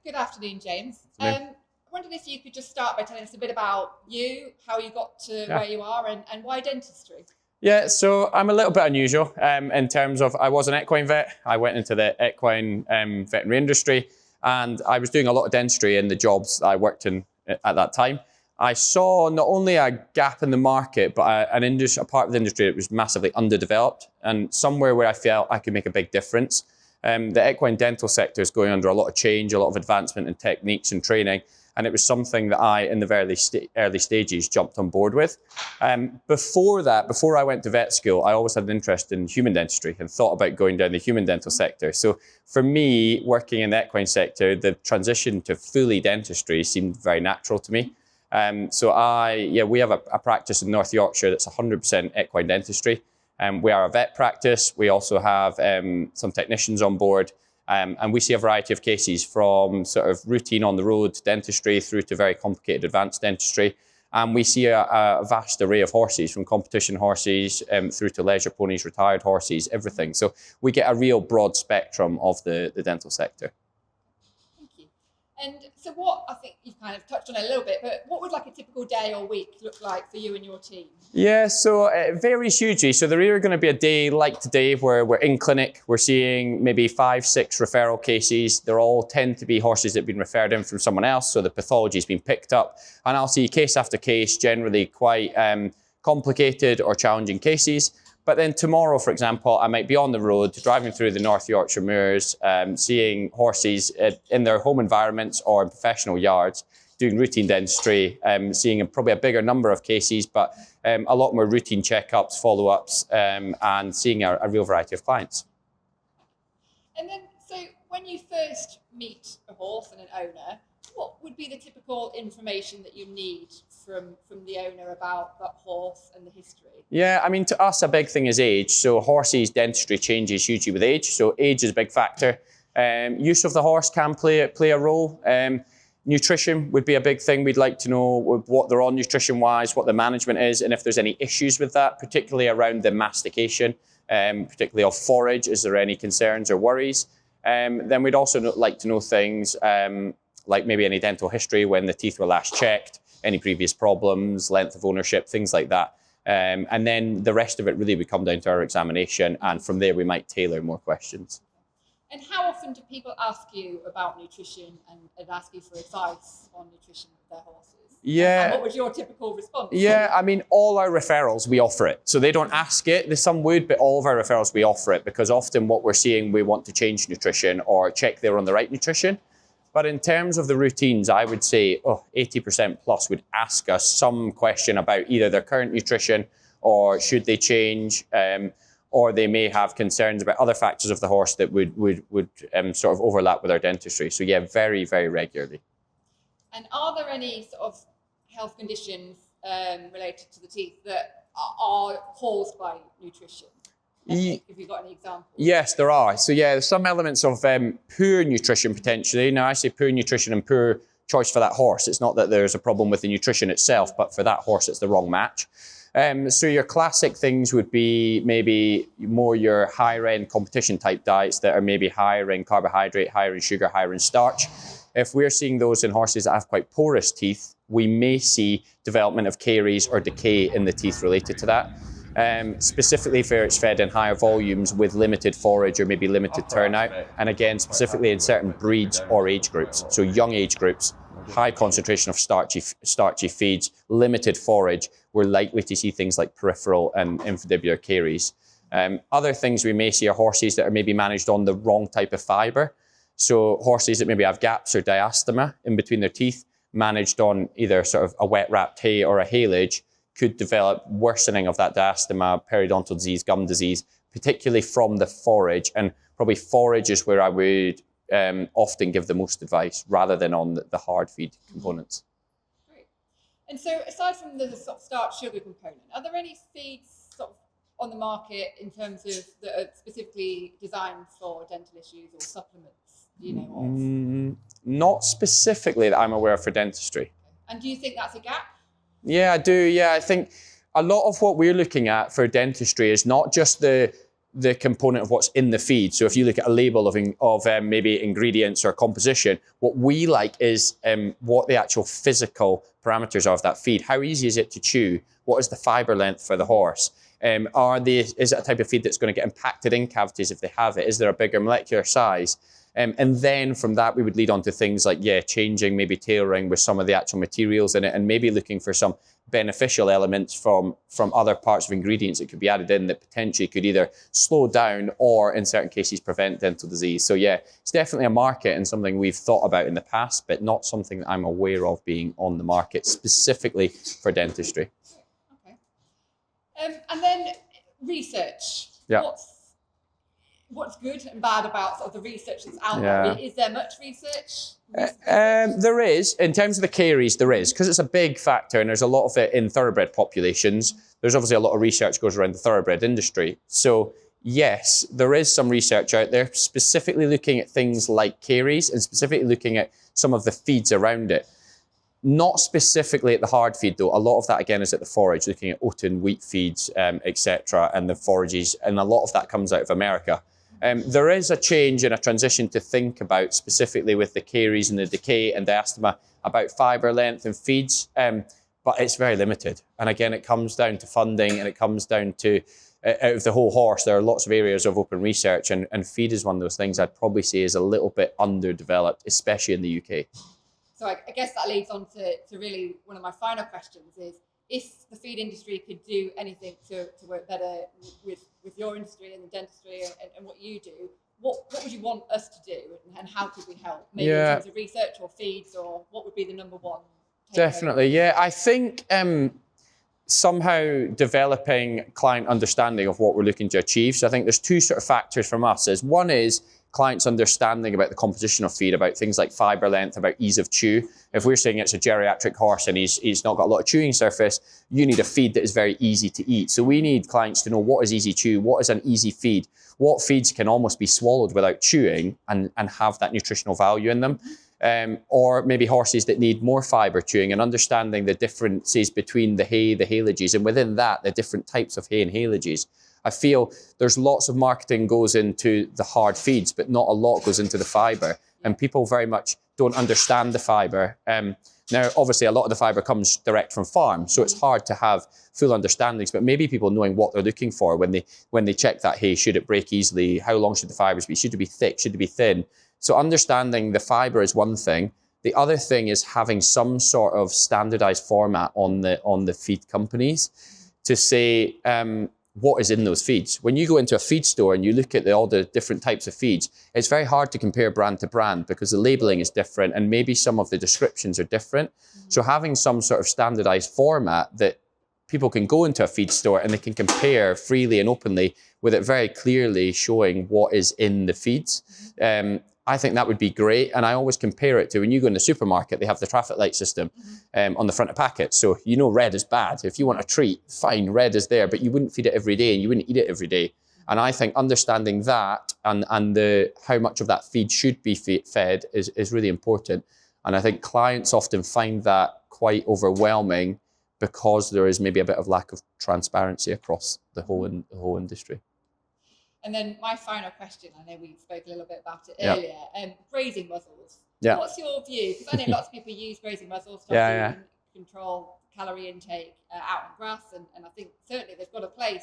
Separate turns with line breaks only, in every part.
good afternoon, James.
Afternoon.
I wondered if you could just start by telling us a bit about you, how you got to where you are, and why dentistry?
Yeah, so I'm a little bit unusual in terms of I was an equine vet. I went into the equine veterinary industry, and I was doing a lot of dentistry in the jobs I worked in at that time. I saw not only a gap in the market, but a part of the industry that was massively underdeveloped, and somewhere where I felt I could make a big difference. The equine dental sector is going under a lot of change, a lot of advancement in techniques and training, and it was something that I, in the very early stages, jumped on board with. Before I went to vet school, I always had an interest in human dentistry and thought about going down the human dental sector. So for me, working in the equine sector, the transition to fully dentistry seemed very natural to me. We have a practice in North Yorkshire that's 100% equine dentistry. We are a vet practice. We also have some technicians on board, and we see a variety of cases from sort of routine on the road dentistry through to very complicated advanced dentistry. And we see a vast array of horses, from competition horses through to leisure ponies, retired horses, everything. So we get a real broad spectrum of the dental sector.
And so what, I think you've kind of touched on it a little bit, but what would like a typical day or week look like for you and your team?
Yeah, so it varies hugely. So there are going to be a day like today where we're in clinic, we're seeing maybe 5, 6 referral cases. They all tend to be horses that have been referred in from someone else, so the pathology's been picked up. And I'll see case after case, generally quite complicated or challenging cases. But then tomorrow, for example, I might be on the road, driving through the North Yorkshire moors, seeing horses in their home environments or in professional yards, doing routine dentistry, seeing probably a bigger number of cases, but a lot more routine checkups, follow-ups, and seeing a real variety of clients.
And then, so when you first meet a horse and an owner, what would be the typical information that you need from the owner about that horse and the history?
Yeah, I mean, to us, a big thing is age. So horses' dentistry changes hugely with age. So age is a big factor. Use of the horse can play a role. Nutrition would be a big thing. We'd like to know what they're on nutrition-wise, what the management is, and if there's any issues with that, particularly around the mastication, particularly of forage. Is there any concerns or worries? Then we'd also like to know things like maybe any dental history, when the teeth were last checked, any previous problems, length of ownership, things like that. And then the rest of it really would come down to our examination, and from there we might tailor more questions.
And how often do people ask you about nutrition and ask you for advice on nutrition of their horses?
Yeah.
And what was your typical response?
Yeah, I mean, all our referrals, we offer it. So they don't ask it. There's some would, but all of our referrals, we offer it, because often what we're seeing, we want to change nutrition or check they're on the right nutrition. But in terms of the routines, I would say 80% plus would ask us some question about either their current nutrition or should they change, or they may have concerns about other factors of the horse that would sort of overlap with our dentistry. So yeah, very, very regularly.
And are there any sort of health conditions related to the teeth that are caused by nutrition? Have you got any examples?
Yes, there are. So yeah, there's some elements of poor nutrition potentially. Now I say poor nutrition and poor choice for that horse. It's not that there's a problem with the nutrition itself, but for that horse, it's the wrong match. So your classic things would be maybe more your higher end competition type diets that are maybe higher in carbohydrate, higher in sugar, higher in starch. If we're seeing those in horses that have quite porous teeth, we may see development of caries or decay in the teeth related to that. Specifically if it's fed in higher volumes with limited forage or maybe limited turnout. And again, specifically in certain breeds or age groups. So young age groups, high concentration of starchy feeds, limited forage, we're likely to see things like peripheral and infundibular caries. Other things we may see are horses that are maybe managed on the wrong type of fibre. So horses that maybe have gaps or diastema in between their teeth, managed on either sort of a wet wrapped hay or a haylage, could develop worsening of that diastema, periodontal disease, gum disease, particularly from the forage. And probably forage is where I would often give the most advice rather than on the hard feed components.
Great. And so aside from the sort of starch sugar component, are there any feeds sort of on the market in terms of that are specifically designed for dental issues or supplements, do you know of?
Not specifically that I'm aware of for dentistry.
And do you think that's a gap?
Yeah, I do. Yeah, I think a lot of what we're looking at for dentistry is not just the the component of what's in the feed. So if you look at a label of maybe ingredients or composition, what we like is what the actual physical parameters are of that feed. How easy is it to chew? What is the fibre length for the horse? Is it a type of feed that's going to get impacted in cavities if they have it? Is there a bigger molecular size? And then from that, we would lead on to things like, changing maybe tailoring with some of the actual materials in it, and maybe looking for some beneficial elements from other parts of ingredients that could be added in that potentially could either slow down or in certain cases prevent dental disease. So it's definitely a market and something we've thought about in the past, but not something that I'm aware of being on the market specifically for dentistry.
Okay. And then research.
Yeah.
What's good and bad about sort of the research that's out there? Is there much research?
There is. In terms of the caries, there is, because it's a big factor and there's a lot of it in thoroughbred populations. There's obviously a lot of research goes around the thoroughbred industry. So yes, there is some research out there specifically looking at things like caries and specifically looking at some of the feeds around it. Not specifically at the hard feed though. A lot of that again is at the forage, looking at oaten, wheat feeds, etc., and the forages, and a lot of that comes out of America. There is a change and a transition to think about specifically with the caries and the decay and diastema about fibre length and feeds, but it's very limited. And again, it comes down to funding and it comes down to, out of the whole horse, there are lots of areas of open research, and feed is one of those things I'd probably say is a little bit underdeveloped, especially in the UK.
So I guess that leads on to really one of my final questions is, if the feed industry could do anything to work better with your industry and the dentistry and what you do, what would you want us to do, and how could we help? Maybe in terms of research or feeds, or what would be the number one?
Definitely, I think somehow developing client understanding of what we're looking to achieve. So I think there's two sort of factors from us. One is clients' understanding about the composition of feed, about things like fibre length, about ease of chew. If we're saying it's a geriatric horse and he's not got a lot of chewing surface, you need a feed that is very easy to eat. So we need clients to know what is easy chew, what is an easy feed, what feeds can almost be swallowed without chewing and have that nutritional value in them. Or maybe horses that need more fibre chewing, and understanding the differences between the hay, the haelages, and within that, the different types of hay and haelages. I feel there's lots of marketing goes into the hard feeds, but not a lot goes into the fibre. And people very much don't understand the fibre. Now, obviously, a lot of the fibre comes direct from farm, so it's hard to have full understandings, but maybe people knowing what they're looking for when they check that hay. Should it break easily? How long should the fibres be? Should it be thick? Should it be thin? So understanding the fibre is one thing. The other thing is having some sort of standardised format on the feed companies to say, what is in those feeds. When you go into a feed store and you look at all the different types of feeds, it's very hard to compare brand to brand because the labeling is different and maybe some of the descriptions are different. So having some sort of standardized format that people can go into a feed store and they can compare freely and openly with it very clearly showing what is in the feeds. I think that would be great. And I always compare it to when you go in the supermarket, they have the traffic light system on the front of packets. So you know red is bad. If you want a treat, fine, red is there, but you wouldn't feed it every day and you wouldn't eat it every day. And I think understanding that and how much of that feed should be fed is really important. And I think clients often find that quite overwhelming because there is maybe a bit of lack of transparency across the whole industry.
And then my final question, I know we spoke a little bit about it earlier, grazing muzzles.
Yeah.
What's your view? Because I know lots of people use grazing muzzles to control calorie intake out on grass, and I think certainly they've got a place.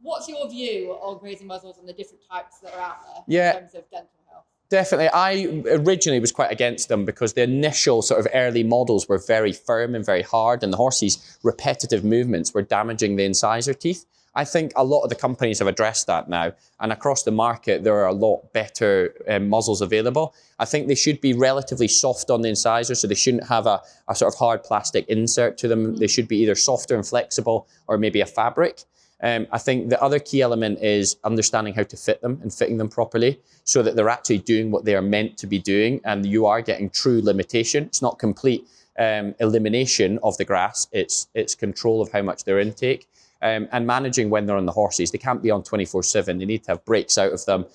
What's your view on grazing muzzles and the different types that are out there in terms of dental health? Definitely.
I originally was quite against them because the initial sort of early models were very firm and very hard, and the horse's repetitive movements were damaging the incisor teeth. I think a lot of the companies have addressed that now, and across the market there are a lot better muzzles available. I think they should be relatively soft on the incisor, so they shouldn't have a sort of hard plastic insert to them. They should be either softer and flexible or maybe a fabric. I think the other key element is understanding how to fit them and fitting them properly so that they're actually doing what they are meant to be doing and you are getting true limitation. It's not complete elimination of the grass, it's control of how much their intake. and managing when they're on the horses. They can't be on 24/7. They need to have breaks out of them.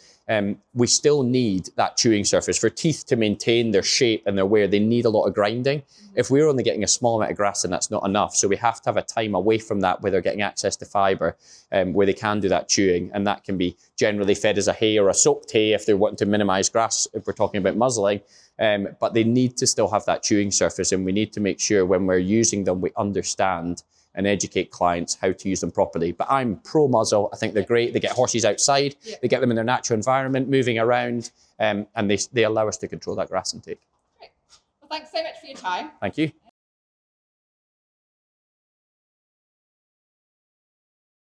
We still need that chewing surface for teeth to maintain their shape and their wear. They need a lot of grinding. If we're only getting a small amount of grass, then that's not enough. So we have to have a time away from that where they're getting access to fibre, where they can do that chewing. And that can be generally fed as a hay or a soaked hay if they're wanting to minimise grass, if we're talking about muzzling. But they need to still have that chewing surface, and we need to make sure when we're using them, we understand and educate clients how to use them properly. But I'm pro muzzle. I think they're great. They get horses outside, they get them in their natural environment, moving around, and they allow us to control that grass intake.
Great. Well, thanks so much for your time.
Thank you.